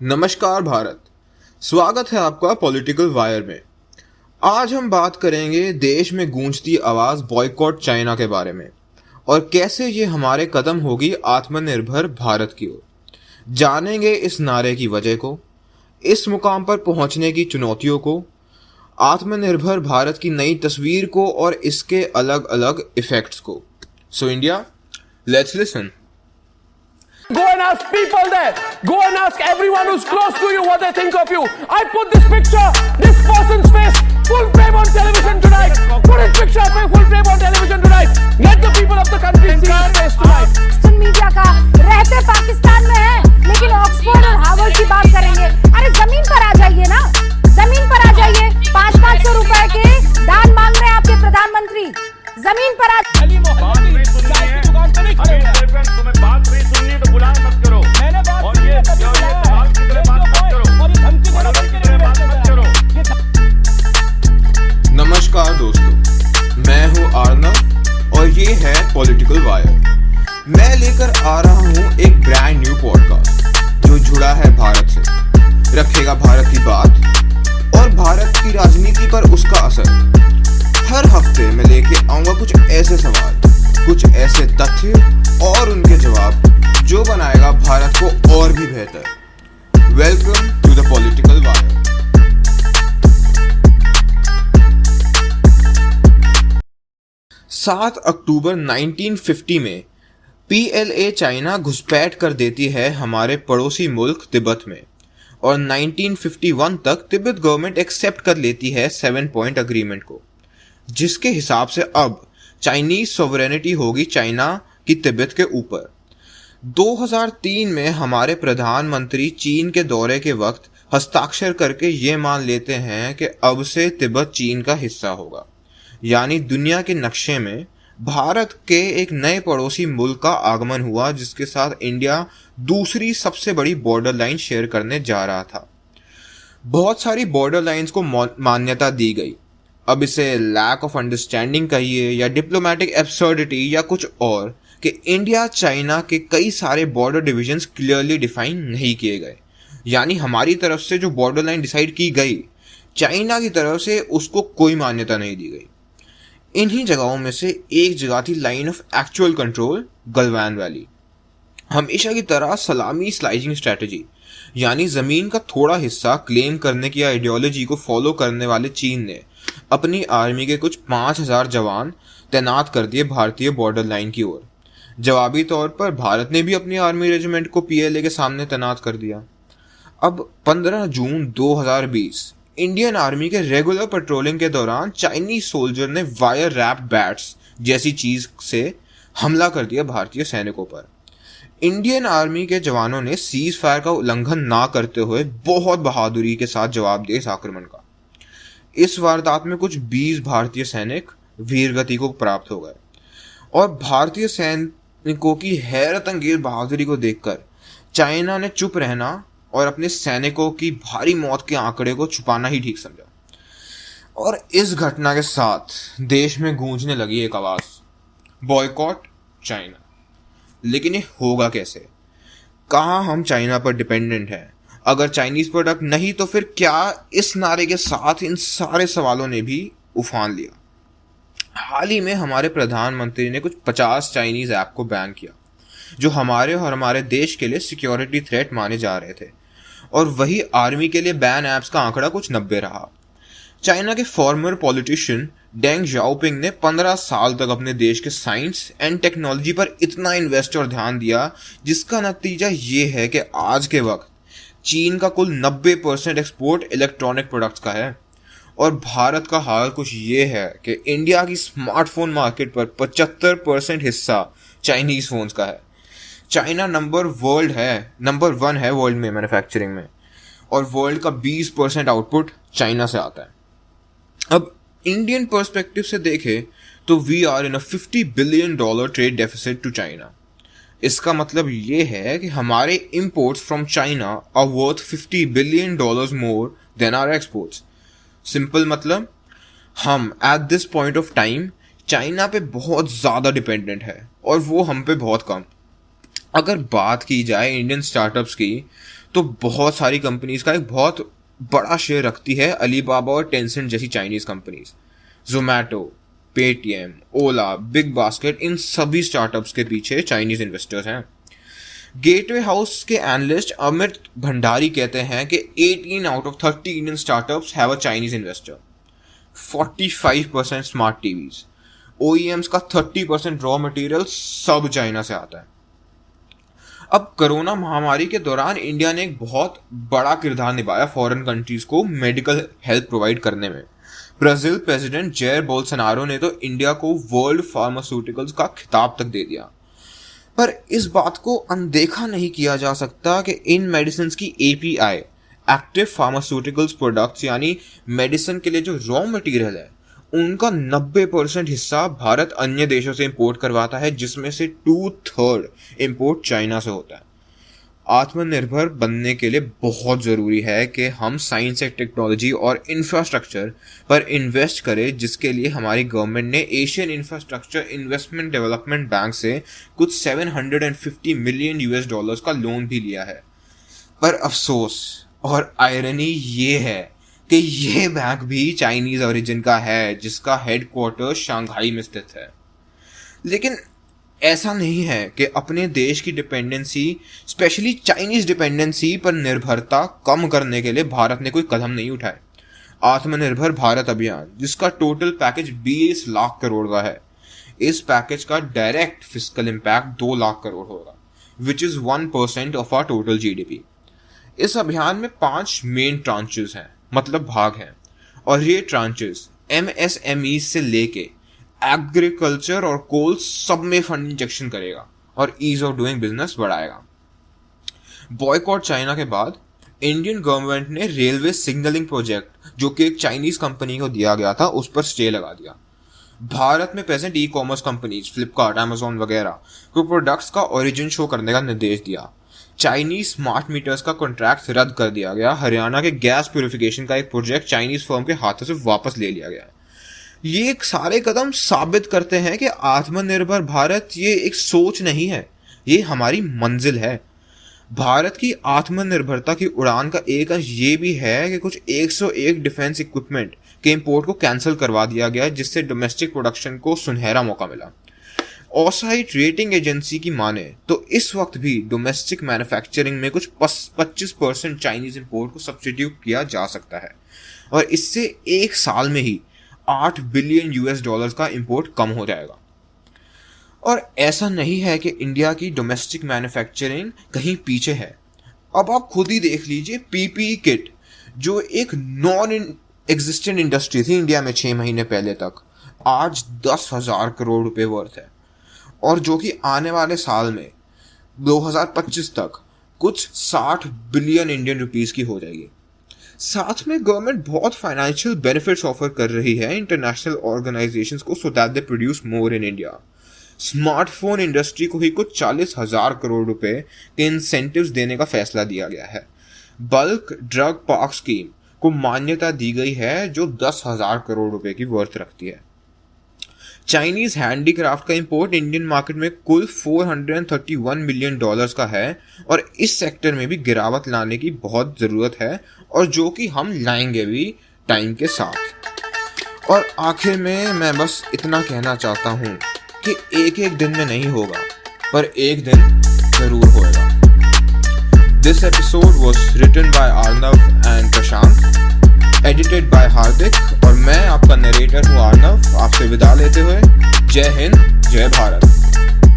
नमस्कार भारत। स्वागत है आपका पॉलिटिकल वायर में। आज हम बात करेंगे देश में गूंजती आवाज बॉयकॉट चाइना के बारे में और कैसे ये हमारे कदम होगी आत्मनिर्भर भारत की ओर। जानेंगे इस नारे की वजह को, इस मुकाम पर पहुंचने की चुनौतियों को, आत्मनिर्भर भारत की नई तस्वीर को और इसके अलग अलग इफेक्ट्स को। So India, let's listen. Go and ask people there. Go and ask everyone who's close to you what they think of you. I put this picture, this person's face, full frame on television tonight. Put his picture full frame on television tonight. Let the people of the country see his face tonight. Social media का रहते पाकिस्तान में है, लेकिन Oxford और Harvard की बात करेंगे। अरे जमीन पर आ जाइए ना, जमीन पर आ जाइए। 500 रुपए के दान मांग रहे हैं आपके प्रधानमंत्री। जमीन पर आ अली मोहम्मद चाय की दुकान पे नहीं खड़े हैं। तुम्हें बात नहीं सुननी तो बुलाए मत करो। मैंने बात और ये सवाल की तरह बात मत करो। और ये धमकी देने के लिए बात मत करो। नमस्कार दोस्तों, मैं हूं आर्नव और ये है पॉलिटिकल वायर। मैं लेकर आ रहा हूं एक ब्रांड न्यू पॉडकास्ट जो जुड़ा है भारत से, रखेगा भारत की बात और भारत की राजनीति पर उसका असर। हर हफ्ते मैं लेके आऊंगा कुछ ऐसे सवाल, कुछ ऐसे तथ्य और उनके जवाब जो बनाएगा भारत को और भी बेहतर। Welcome to the political wire. 7 अक्टूबर 1950 में PLA चाइना घुसपैठ कर देती है हमारे पड़ोसी मुल्क तिब्बत में और 1951 तक तिब्बत गवर्नमेंट एक्सेप्ट कर लेती है 7 पॉइंट अग्रीमेंट को, जिसके हिसाब से अब चाइनीज सॉवरेनिटी होगी चाइना की तिब्बत के ऊपर। 2003 में हमारे प्रधानमंत्री चीन के दौरे के वक्त हस्ताक्षर करके ये मान लेते हैं कि अब से तिब्बत चीन का हिस्सा होगा। यानी दुनिया के नक्शे में भारत के एक नए पड़ोसी मुल्क का आगमन हुआ, जिसके साथ इंडिया दूसरी सबसे बड़ी बॉर्डर लाइन शेयर करने जा रहा था। बहुत सारी बॉर्डर लाइंस को मान्यता दी गई। अब इसे लैक ऑफ अंडरस्टैंडिंग कहिए या डिप्लोमेटिक एब्सर्डिटी या कुछ और, कि इंडिया चाइना के कई सारे बॉर्डर डिविजन्स क्लियरली डिफाइन नहीं किए गए। यानी हमारी तरफ से जो बॉर्डर लाइन डिसाइड की गई, चाइना की तरफ से उसको कोई मान्यता नहीं दी गई। इन्हीं जगहों में से एक जगह थी line of actual control, Galwan valley. हमेशा की तरह सलामी स्लाइसिंग स्ट्रेटजी, यानी जमीन का थोड़ा हिस्सा क्लेम करने की आइडियोलॉजी को फॉलो करने वाले चीन ने अपनी आर्मी के कुछ 5000 जवान तैनात कर दिए भारतीय बॉर्डर लाइन की ओर। जवाबी तौर पर भारत ने भी अपनी आर्मी रेजिमेंट को PLA के सामने तैनात कर दिया। अब 15 जून 2020 इंडियन आर्मी के रेगुलर पेट्रोलिंग के दौरान चाइनीज सोल्जर ने वायर रैप बैट्स जैसी चीज से हमला कर दिया भारतीय सैनिकों पर। इंडियन आर्मी के जवानों ने सीज फायर का उल्लंघन ना करते हुए बहुत बहादुरी के साथ जवाब दिया इस आक्रमण का। इस वारदात में कुछ 20 भारतीय सैनिक वीरगति को प्राप्त हो गए और भारतीय सैनिकों की हैरत अंगेज बहादुरी को देखकर चाइना ने चुप रहना और अपने सैनिकों की भारी मौत के आंकड़े को छुपाना ही ठीक समझा। और इस घटना के साथ देश में गूंजने लगी एक आवाज, बॉयकॉट चाइना। लेकिन ये होगा कैसे? कहाँ हम चाइना पर डिपेंडेंट हैं? अगर चाइनीज प्रोडक्ट नहीं तो फिर क्या? इस नारे के साथ इन सारे सवालों ने भी उफान लिया। हाल ही में हमारे प्रधानमंत्री ने कुछ 50 चाइनीज ऐप को बैन किया जो हमारे और हमारे देश के लिए सिक्योरिटी थ्रेट माने जा रहे थे, और वही आर्मी के लिए बैन ऐप्स का आंकड़ा कुछ 90 रहा। चाइना के फॉर्मर पॉलिटिशियन डेंग जाओपिंग ने 15 साल तक अपने देश के साइंस एंड टेक्नोलॉजी पर इतना इन्वेस्ट और ध्यान दिया, जिसका नतीजा ये है कि आज के वक्त चीन का कुल 90% एक्सपोर्ट इलेक्ट्रॉनिक प्रोडक्ट्स का है और भारत का हाल कुछ ये है कि इंडिया की स्मार्टफोन मार्केट पर 75% हिस्सा चाइनीज फोन्स का है। चाइना नंबर 1 है वर्ल्ड में मैन्युफैक्चरिंग में, और वर्ल्ड का 20% आउटपुट चाइना से आता है। अब इंडियन पर्सपेक्टिव से देखें तो we are in a $50 billion trade deficit to China. इसका मतलब ये है कि हमारे imports from China are worth $50 billion more than our exports. Simple मतलब, हम at this point of time China पे बहुत ज़्यादा डिपेंडेंट है और वो हम पे बहुत कम। अगर बात की जाए इंडियन स्टार्टअप्स की, तो बहुत सारी कंपनीज का एक बहुत बड़ा शेयर रखती है अलीबाबा और टेंसेंट जैसी चाइनीज कंपनीज। जोमैटो, पेटीएम, ओला, बिग बास्केट, इन सभी स्टार्टअप्स के पीछे चाइनीज इन्वेस्टर्स हैं। गेटवे हाउस के एनालिस्ट अमित भंडारी कहते हैं कि 18 out of 30 Indian startups have a Chinese investor. 45% smart TVs, OEMs का 30% रॉ मटेरियल सब चाइना से आता है। अब कोरोना महामारी के दौरान इंडिया ने एक बहुत बड़ा किरदार निभाया फॉरेन कंट्रीज को मेडिकल हेल्प प्रोवाइड करने में। ब्राजील प्रेसिडेंट जेयर बोल्सोनारो ने तो इंडिया को वर्ल्ड फार्मास्यूटिकल्स का खिताब तक दे दिया। पर इस बात को अनदेखा नहीं किया जा सकता कि इन मेडिसिन की API, एक्टिव फार्मास्यूटिकल्स प्रोडक्ट्स, यानी मेडिसिन के लिए जो रॉ मटेरियल है, उनका 90% हिस्सा भारत अन्य देशों से इंपोर्ट करवाता है, जिसमें से 2/3 इंपोर्ट चाइना से होता है। आत्मनिर्भर बनने के लिए बहुत ज़रूरी है कि हम साइंस एंड टेक्नोलॉजी और इंफ्रास्ट्रक्चर पर इन्वेस्ट करें, जिसके लिए हमारी गवर्नमेंट ने Asian infrastructure investment development bank से कुछ $750 मिलियन का लोन भी लिया है। पर अफसोस और आयरनी ये है कि ये बैंक भी चाइनीज ओरिजिन का है, जिसका हेडक्वार्टर शंघाई में स्थित है। लेकिन ऐसा नहीं है कि अपने देश की डिपेंडेंसी, स्पेशली चाइनीज डिपेंडेंसी पर निर्भरता कम करने के लिए भारत ने कोई कदम नहीं उठाए। आत्मनिर्भर भारत अभियान, जिसका टोटल पैकेज 20 लाख करोड़ का है, इस पैकेज का direct fiscal impact 2 lakh crore होगा, which is 1% of our total GDP। इस अभियान में 5 मेन ट्रांचेस हैं, मतलब भाग हैं, और ये ट्रांचेस MSME से लेके एग्रीकल्चर और कोल सब में फंड इंजेक्शन करेगा और ईज ऑफ डूइंग बिजनेस बढ़ाएगा। बॉयकॉट चाइना के बाद इंडियन गवर्नमेंट ने रेलवे सिग्नलिंग प्रोजेक्ट, जो कि एक चाइनीज कंपनी को दिया गया था, उस पर स्टे लगा दिया। भारत में present e-commerce companies Flipkart, Amazon वगैरह को प्रोडक्ट्स का ओरिजिन शो करने का निर्देश दिया। चाइनीज स्मार्ट मीटर्स का कॉन्ट्रैक्ट रद्द कर दिया गया। हरियाणा के गैस प्यूरिफिकेशन का एक प्रोजेक्ट चाइनीज फर्म के हाथों से वापस ले लिया गया। ये सारे कदम साबित करते हैं कि आत्मनिर्भर भारत ये एक सोच नहीं है, ये हमारी मंजिल है। भारत की आत्मनिर्भरता की उड़ान का एक अंश ये भी है कि कुछ 101 डिफेंस इक्विपमेंट के इंपोर्ट को कैंसिल करवा दिया गया, जिससे डोमेस्टिक प्रोडक्शन को सुनहरा मौका मिला। ऑसाइट रेटिंग एजेंसी की माने तो इस वक्त भी डोमेस्टिक मैन्युफैक्चरिंग में कुछ 25% चाइनीज इंपोर्ट को सब्स्टिट्यूट किया जा सकता है, और इससे एक साल में ही $8 बिलियन का इंपोर्ट कम हो जाएगा। और ऐसा नहीं है कि इंडिया की डोमेस्टिक मैन्युफैक्चरिंग कहीं पीछे है। अब आप खुद ही देख लीजिए, PPE किट, जो एक नॉन एग्जिस्टेंट इंडस्ट्री थी इंडिया में 6 महीने पहले तक, आज 10,000 करोड़ रुपए वर्थ है, और जो कि आने वाले साल में 2025 तक कुछ 60 बिलियन इंडियन रुपीस की हो जाएगी। साथ में गवर्नमेंट बहुत फाइनेंशियल बेनिफिट्स ऑफर कर रही है इंटरनेशनल ऑर्गेनाइजेशंस को, so that they produce more in India. Smartphone industry को ही कुछ 40,000 करोड़ रुपए के इंसेंटिव्स देने का फैसला दिया गया है। बल्क ड्रग पार्क स्कीम को मान्यता दी गई है, जो 10,000 करोड़ रुपए की वर्थ रखती है। चाइनीज हैंडीक्राफ्ट का इंपोर्ट इंडियन मार्केट में कुल $431 मिलियन का है, और इस सेक्टर में भी गिरावट लाने की बहुत ज़रूरत है, और जो कि हम लाएंगे भी टाइम के साथ। और आखिर में मैं बस इतना कहना चाहता हूँ कि एक दिन में नहीं होगा, पर एक दिन ज़रूर होगा। This episode was written by Arnav and Prashant, edited by Hardik, और मैं आपका नरेटर हूँ अर्नव, आपसे विदा लेते हुए। जय हिंद, जय भारत।